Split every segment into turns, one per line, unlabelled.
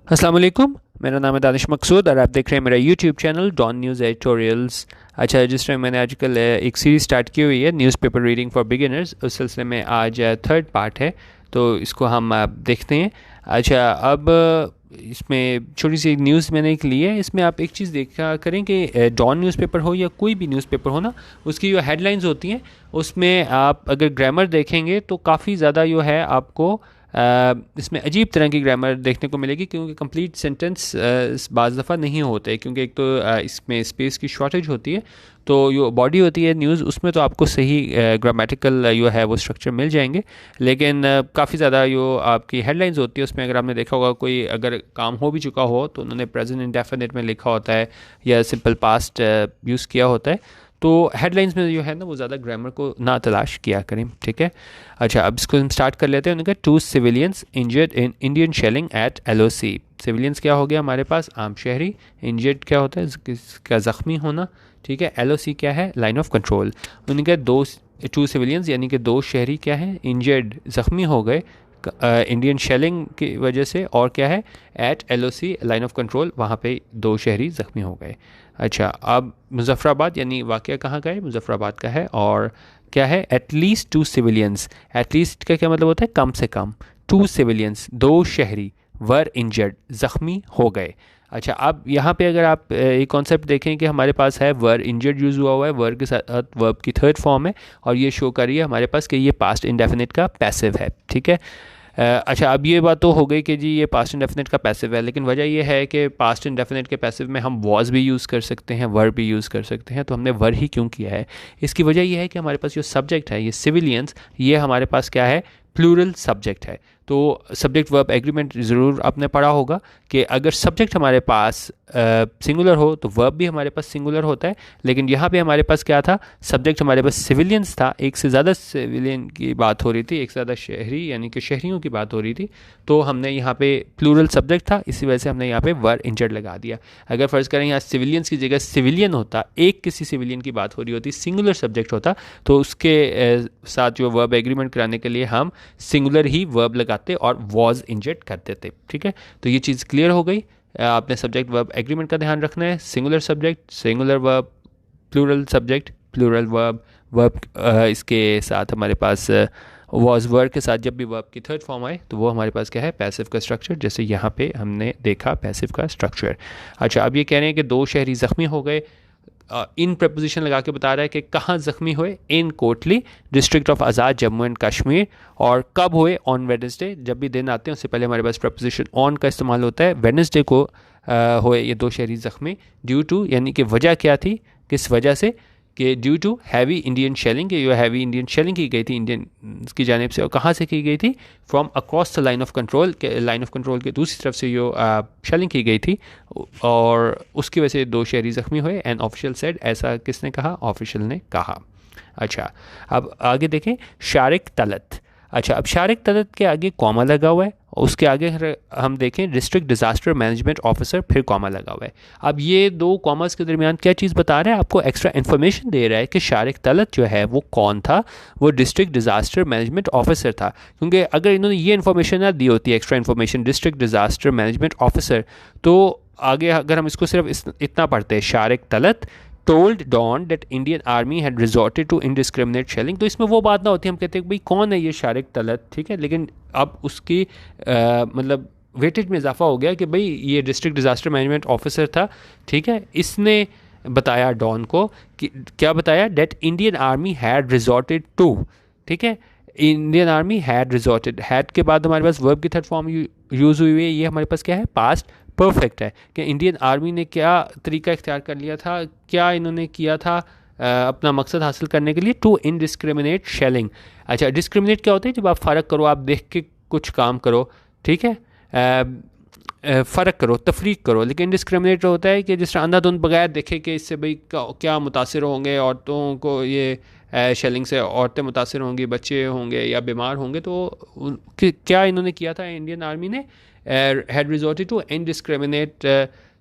अस्सलाम वालेकुम। मेरा नाम है दानिश मकसूद और आप देख रहे हैं मेरा YouTube channel Dawn news editorials. अच्छा, जिस टाइम मैंने आजकल एक सीरीज़ स्टार्ट की हुई है न्यूज़पेपर रीडिंग फॉर बिगिनर्स, उस सिलसिले में आज थर्ड पार्ट है, तो इसको हम देखते हैं। अच्छा, अब इसमें छोटी सी न्यूज़ मैंने एक ली है। इसमें आप एक चीज़ देखा करें कि डॉन न्यूज़पेपर हो या कोई भी न्यूज़पेपर हो ना, उसकी जो हेडलाइंस होती हैं उसमें आप अगर ग्रामर देखेंगे तो काफ़ी ज़्यादा जो है आपको इसमें अजीब तरह की ग्रामर देखने को मिलेगी, क्योंकि कंप्लीट सेंटेंस बाज़ दफ़ा नहीं होते, क्योंकि एक तो इसमें स्पेस की शॉर्टेज होती है। तो जो बॉडी होती है न्यूज़, उसमें तो आपको सही ग्रामेटिकल जो है वो स्ट्रक्चर मिल जाएंगे, लेकिन काफ़ी ज़्यादा जो आपकी हेडलाइंस होती है उसमें अगर आपने देखा होगा कोई अगर काम हो भी चुका हो तो उन्होंने प्रेजेंट इंडेफिनिट में लिखा होता है या सिंपल पास्ट यूज़ किया होता है। तो हेडलाइंस में जो है ना वो ज़्यादा ग्रामर को ना तलाश किया करें, ठीक है। अच्छा, अब इसको हम स्टार्ट कर लेते हैं। उन्होंने कहा 2 civilians injured in Indian shelling at LOC. Civilians क्या हो गया हमारे पास? आम शहरी। इंजर्ड क्या होता है? इसका ज़ख्मी होना, ठीक है। एलओसी क्या है? Line of control. उन्होंने कहा 2 सिविलियंस यानी कि 2 शहरी क्या है? इंजर्ड, ज़ख्मी हो गए इंडियन शेलिंग की वजह से, और क्या है? At LOC line of control, वहाँ पे 2 शहरी ज़ख्मी हो गए। अच्छा, अब मुजफ्फराबाद यानी वाक़या कहाँ का है? मुजफ्फराबाद का है। और क्या है? At least 2 civilians. एटलीस्ट का क्या मतलब होता है? कम से कम। 2 सिविलियंस, 2 शहरी, वर इंजर्ड, ज़ख्मी हो गए। अच्छा, अब यहाँ पे अगर आप एक कॉन्सेप्ट देखें कि हमारे पास है वर्ड इंजर्ड यूज़ हुआ हुआ है, वर्ड के साथ वर्ब की थर्ड फॉर्म है, और ये शो कर रही है हमारे पास कि ये पास्ट इंडेफिनिट का पैसिव है, ठीक है। अच्छा, अब ये बात तो हो गई कि जी ये पास्ट इंडेफिनिट का पैसिव है, लेकिन वजह ये है कि पास्ट इंडेफिनिट के पैसिव में हम वॉज भी यूज़ कर सकते हैं, वर्ब भी यूज़ कर सकते हैं, तो हमने वर्ब ही क्यों किया है? इसकी वजह यह है कि हमारे पास जो सब्जेक्ट है, ये सिविलियंस, ये हमारे पास क्या है? प्लूरल सब्जेक्ट है। तो सब्जेक्ट वर्ब एग्रीमेंट ज़रूर आपने पढ़ा होगा कि अगर सब्जेक्ट हमारे पास सिंगुलर हो तो वर्ब भी हमारे पास सिंगुलर होता है, लेकिन यहाँ पे हमारे पास क्या था? सब्जेक्ट हमारे पास सिविलियंस था, एक से ज़्यादा सिविलियन की बात हो रही थी, एक से ज़्यादा शहरी यानी कि शहरियों की बात हो रही थी, तो हमने यहाँ पे प्लूरल सब्जेक्ट था, इसी वजह से हमने यहाँ पे वर्ब इंजर्ड लगा दिया। अगर फ़र्ज़ करें यहाँ सिविलियंस की जगह सिविलियन होता, एक किसी सिविलियन की बात हो रही होती, सिंगुलर सब्जेक्ट होता, तो उसके साथ जो वर्ब एग्रीमेंट कराने के लिए हम सिंगुलर ही वर्ब लगाते और वॉज इंजर्ड कर देते, ठीक है। तो ये चीज़ क्लियर हो गई। आपने सब्जेक्ट वर्ब एग्रीमेंट का ध्यान रखना है। Singular subject, singular verb, plural subject, plural verb. Verb इसके साथ हमारे पास वॉज वर्ब के साथ जब भी वर्ब की थर्ड फॉर्म आए तो वो हमारे पास क्या है? पैसिव का स्ट्रक्चर, जैसे यहाँ पे हमने देखा पैसिव का स्ट्रक्चर। अच्छा, अब ये कह रहे हैं कि 2 शहरी ज़ख्मी हो गए। इन प्रपोजिशन लगा के बता रहा है कि कहाँ ज़ख्मी हुए? In Kotli, district of Azad, Jammu and Kashmir. और कब हुए? On Wednesday. जब भी दिन आते हैं उससे पहले हमारे पास प्रपोजिशन ऑन का इस्तेमाल होता है। वेडनेसडे को हुए ये 2 शहरी ज़ख्मी। ड्यू टू यानी कि वजह क्या थी? किस वजह से? कि due to heavy Indian shelling, कि जो हैवी इंडियन शेलिंग की गई थी इंडियन की जानिब से, और कहाँ से की गई थी? From across the line of control, के लाइन ऑफ कंट्रोल के दूसरी तरफ से जो शेलिंग की गई थी, और उसकी वजह से 2 शहरी ज़ख्मी हुए। एंड ऑफिशियल सेड, ऐसा किसने कहा? ऑफिशियल ने कहा। अच्छा, अब आगे देखें, शारिक तलत। अच्छा, अब शारिक तलत के आगे कॉमा लगा हुआ है, उसके आगे हम देखें डिस्ट्रिक्ट डिज़ास्टर मैनेजमेंट ऑफिसर, फिर कॉमा लगा हुआ है। अब ये 2 कॉमर्स के दरमियान क्या चीज़ बता रहा है? आपको एक्स्ट्रा इन्फॉर्मेशन दे रहा है कि शारिक तलत जो है वो कौन था? वो डिस्ट्रिक्ट डिज़ास्टर मैनेजमेंट ऑफिसर था। क्योंकि अगर इन्होंने ये इन्फॉर्मेशन ना दी होती, extra information, district disaster management officer, तो आगे अगर हम इसको सिर्फ इतना पढ़ते, Shariq Talat told Dawn that Indian army had resorted to indiscriminate shelling, तो इसमें वो बात ना होती, हम कहते हैं भाई कौन है ये शारिक तलत, ठीक है। लेकिन अब उसकी मतलब वेटेज में इजाफा हो गया कि भाई ये डिस्ट्रिक्ट डिज़ास्टर मैनेजमेंट ऑफिसर था, ठीक है। इसने बताया डॉन को कि क्या बताया? That Indian army had resorted to, ठीक है। Indian army had resorted, had के बाद हमारे पास वर्ब की थर्ड फॉर्म यूज़ हुई है, ये हमारे पास क्या है? पास्ट परफेक्ट है। कि इंडियन आर्मी ने क्या तरीका इख्तियार कर लिया था, क्या इन्होंने किया था अपना मकसद हासिल करने के लिए? To indiscriminate shelling. अच्छा, डिस्क्रिमिनेट क्या होता है? जब आप फ़र्क करो, आप देख के कुछ काम करो, ठीक है, फ़र्क करो, तफरीक करो। लेकिन डिस्क्रिमिनेट होता है कि जिस तरह अंधाधुंध बगैर देखे कि इससे भाई क्या मुतासर होंगे, औरतों को ये शेलिंग से औरतें मुतासर होंगी, बच्चे होंगे या बीमार होंगे, तो क्या इन्होंने किया था? इंडियन आर्मी ने had resorted to indiscriminate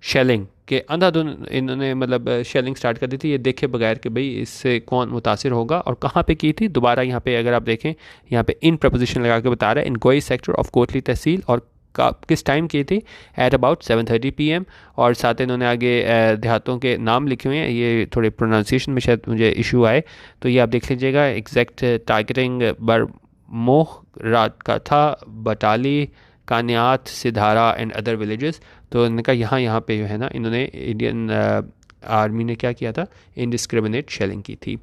shelling, के अंधाधुंध इन्होंने मतलब शेलिंग स्टार्ट कर दी थी ये देखे बगैर कि भाई इससे कौन मुतासिर होगा, और कहाँ पे की थी? दोबारा यहाँ पे अगर आप देखें, यहाँ पे इन प्रपोजिशन लगा के बता रहा है, इन गोई सेक्टर ऑफ कोटली तहसील और किस टाइम की थी, एट अबाउट 7:30 PM। और साथ इन्होंने आगे देहातों के नाम लिखे हुए हैं, ये थोड़े प्रोनाउंसिएशन में शायद मुझे इशू आए, तो ये आप देख लीजिएगा। Exact targeting Barmoh, Ratkatha, Batali, Kaniyat, Sidhara and other villages. तो इन्होंने कहा यहाँ पे जो है ना, इन्होंने इंडियन आर्मी ने क्या किया था, इनडिस्क्रिमिनेट शेलिंग की थी।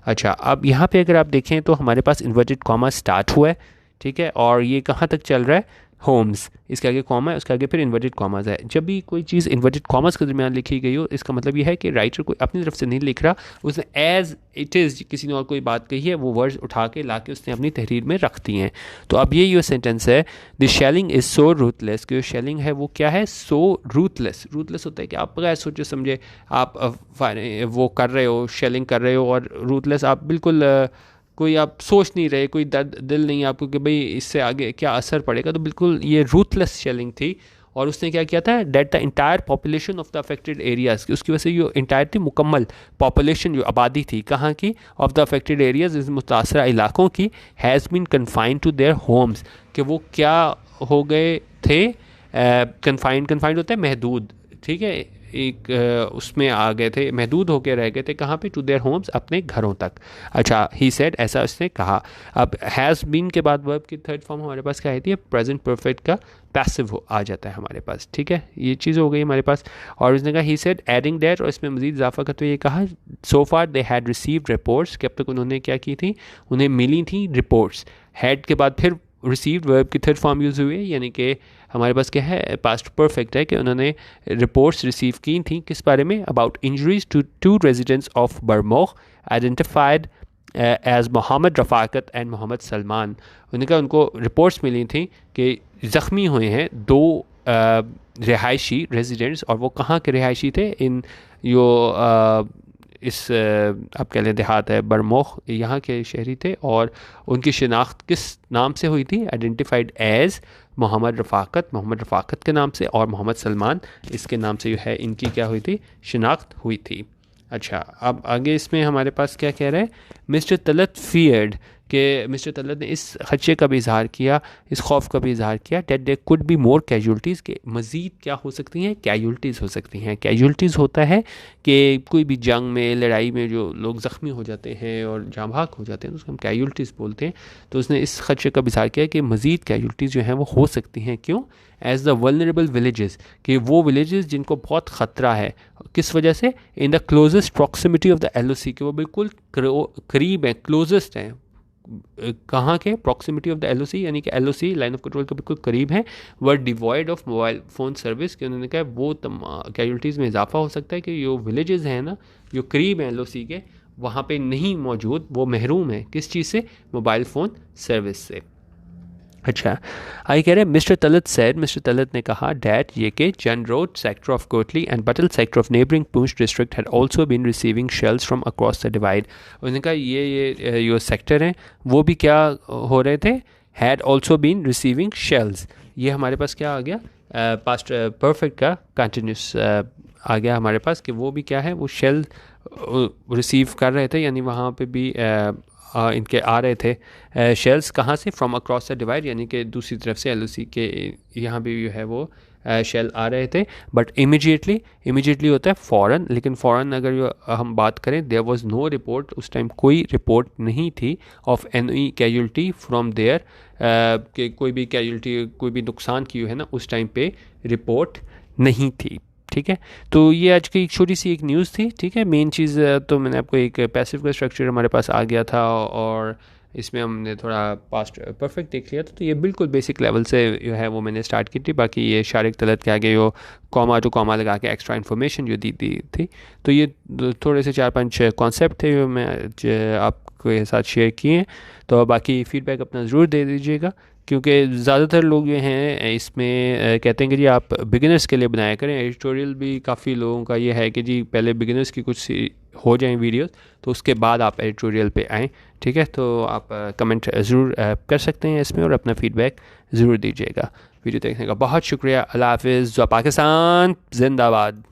अच्छा, अब यहाँ पे अगर आप देखें तो हमारे पास इन्वर्टेड कॉमा स्टार्ट हुआ है, ठीक है, और ये कहाँ तक चल रहा है, होम्स, इसके आगे कॉमा है, उसके आगे फिर इन्वर्टेड कॉमास है। जब भी कोई चीज़ इन्वर्टेड कॉमास के दरमियान लिखी गई हो, इसका मतलब ये है कि राइटर कोई अपनी तरफ से नहीं लिख रहा, उसने एज इट इज़ किसी ने और कोई बात कही है, वो वर्ड्स उठा के ला के उसने अपनी तहरीर में रख दी हैं। तो अब ये सेंटेंस है, the shelling is so ruthless, कि जो शेलिंग है वो क्या है, सो रूथलेस। रूथलेस होता है कि आप बगैर सोचे समझे आप वो कर रहे हो, शेलिंग कर रहे हो, और रूथलेस आप बिल्कुल कोई आप सोच नहीं रहे, कोई दर्द दिल नहीं आपको कि भाई इससे आगे क्या असर पड़ेगा, तो बिल्कुल ये रूथलेस शेलिंग थी। और उसने क्या किया था, that the entire population of the affected areas, की उसकी वजह से जो इंटायर थी, मुकम्मल पॉपुलेशन जो आबादी थी कहाँ की, ऑफ द अफेक्टेड एरियाज़, इस मुतासरा इलाकों की, has been confined to their homes, कि वो क्या हो गए थे, कन्फाइंड होता है महदूद, ठीक है, एक उसमें आ गए थे, महदूद होकर रह गए थे, कहाँ पे, टू देयर होम्स, अपने घरों तक। अच्छा, ही सेड, ऐसा उसने कहा। अब हैज़ बीन के बाद वर्ब की थर्ड फॉर्म हमारे पास क्या आती है, प्रेजेंट परफेक्ट का पैसिव हो आ जाता है हमारे पास, ठीक है, ये चीज़ हो गई हमारे पास। और उसने कहा ही सेड एडिंग दैट, और इसमें मजीद इजाफा करते हुए ये कहा, सो फार दे हैड रिसीव्ड रिपोर्ट्स, कि अब तक उन्होंने क्या की थी, उन्हें मिली थी रिपोर्ट्स। हैड के बाद फिर रिसीव्ड वर्ब की थर्ड फॉर्म यूज़ हुई है, यानी कि हमारे पास क्या है, पास्ट परफेक्ट है, कि उन्होंने रिपोर्ट्स रिसीव की थी किस बारे में, about injuries to 2 residents of Barmoh identified as Mohammad Rafaqat and Mohammad Salman. उन्होंने कहा उनको रिपोर्ट्स मिली थी कि ज़ख्मी हुए हैं 2 रिहायशी रेजिडेंट्स, और वो कहाँ के रिहायशी थे, इन जो इस आप कह लें देहात है बरमोह, यहाँ के शहरी थे, और उनकी शिनाख्त किस नाम से हुई थी, आइडेंटिफाइड एज़ मोहम्मद रफ़ाकत के नाम से, और मोहम्मद सलमान इसके नाम से जो है इनकी क्या हुई थी, शिनाख्त हुई थी। अच्छा, अब आगे इसमें हमारे पास क्या कह रहे हैं, मिस्टर तलत फियर्ड, कि मिस्टर तलत ने इस खदशे का भी इजहार किया, इस खौफ का भी इजहार किया, that there could be more casualties, के मज़ीद क्या हो सकती हैं, कैजुअल्टीज़ हो सकती हैं। कैजुअल्टीज़ होता है कि कोई भी जंग में, लड़ाई में जो लोग ज़ख्मी हो जाते हैं और जाँ भाग हो जाते हैं, तो उसको हम कैजुअल्टीज़ बोलते हैं। तो उसने इस खदशे का भी इजहार किया कि मज़ीद कैजुअल्टीज़ जो हैं वो हो सकती हैं। क्यों, एज़ द वल्नरेबल विलेजेस, कि वो विलेजेस जिनको बहुत ख़तरा है, किस वजह से, in the closest proximity of the LOC, कि वो बिल्कुल करीब हैं, क्लोजेस्ट हैं, कहाँ के, प्रॉक्सिमिटी ऑफ द LOC, यानी कि LOC लाइन ऑफ कंट्रोल के बिल्कुल करीब हैं, were devoid of mobile phone service, कि उन्होंने कहा वो कैजुअल्टीज़ में इजाफा हो सकता है कि जो विलेजेस हैं ना, जो करीब हैं LOC के, वहाँ पे नहीं मौजूद, वो महरूम है किस चीज़ से, मोबाइल फ़ोन सर्विस से। अच्छा, आई कह रहे हैं मिस्टर तलत ने कहा, डैट ये कि Jandrot sector of Kotli and Battal sector of neighbouring Poonch district had also been receiving shells from across the divide. उन्होंने कहा ये जो सेक्टर हैं वो भी क्या हो रहे थे, had also been receiving shells. ये हमारे पास क्या आ गया, पास्ट परफेक्ट का कंटिन्यूस आ गया हमारे पास, कि वो भी क्या है, वो शेल रिसीव कर रहे थे, यानी वहाँ पे भी इनके आ रहे थे शेल्स, कहाँ से, फ्रॉम अक्रॉस द डिवाइड, यानी कि दूसरी तरफ से LOC के यहाँ भी जो है वो शेल आ रहे थे। बट इमीडिएटली होता है फ़ौरन, लेकिन फ़ौरन अगर हम बात करें, देयर वाज नो रिपोर्ट, उस टाइम कोई रिपोर्ट नहीं थी, of any casualty from there, कि कोई भी कैजुअल्टी, कोई भी नुकसान की है ना, उस टाइम पे रिपोर्ट नहीं थी। ठीक है, तो ये आज की एक छोटी सी एक न्यूज़ थी। ठीक है, मेन चीज़ तो मैंने आपको एक पैसिव का स्ट्रक्चर हमारे पास आ गया था, और इसमें हमने थोड़ा पास्ट परफेक्ट देख लिया था, तो ये बिल्कुल बेसिक लेवल से जो है वो मैंने स्टार्ट की थी। बाकी ये शारिक तलत के आगे जो कॉमा टू कॉमा लगा के एक्स्ट्रा इन्फॉर्मेशन जो दी थी, तो ये थोड़े से 4-5 कॉन्सेप्ट थे जो मैं आपके साथ शेयर किए। तो बाकी फ़ीडबैक अपना ज़रूर दे दीजिएगा, क्योंकि ज़्यादातर लोग जो हैं इसमें कहते हैं कि जी आप बिगिनर्स के लिए बनाया करें। एडिटोरियल भी काफ़ी लोगों का ये है कि जी पहले बिगिनर्स की कुछ हो जाएं वीडियोस, तो उसके बाद आप एडिटोरियल पे आएँ। ठीक है, तो आप कमेंट ज़रूर कर सकते हैं इसमें, और अपना फ़ीडबैक ज़रूर दीजिएगा। वीडियो देखने का बहुत शुक्रिया। अल्लाह हाफ़िज़। पाकिस्तान जिंदाबाद।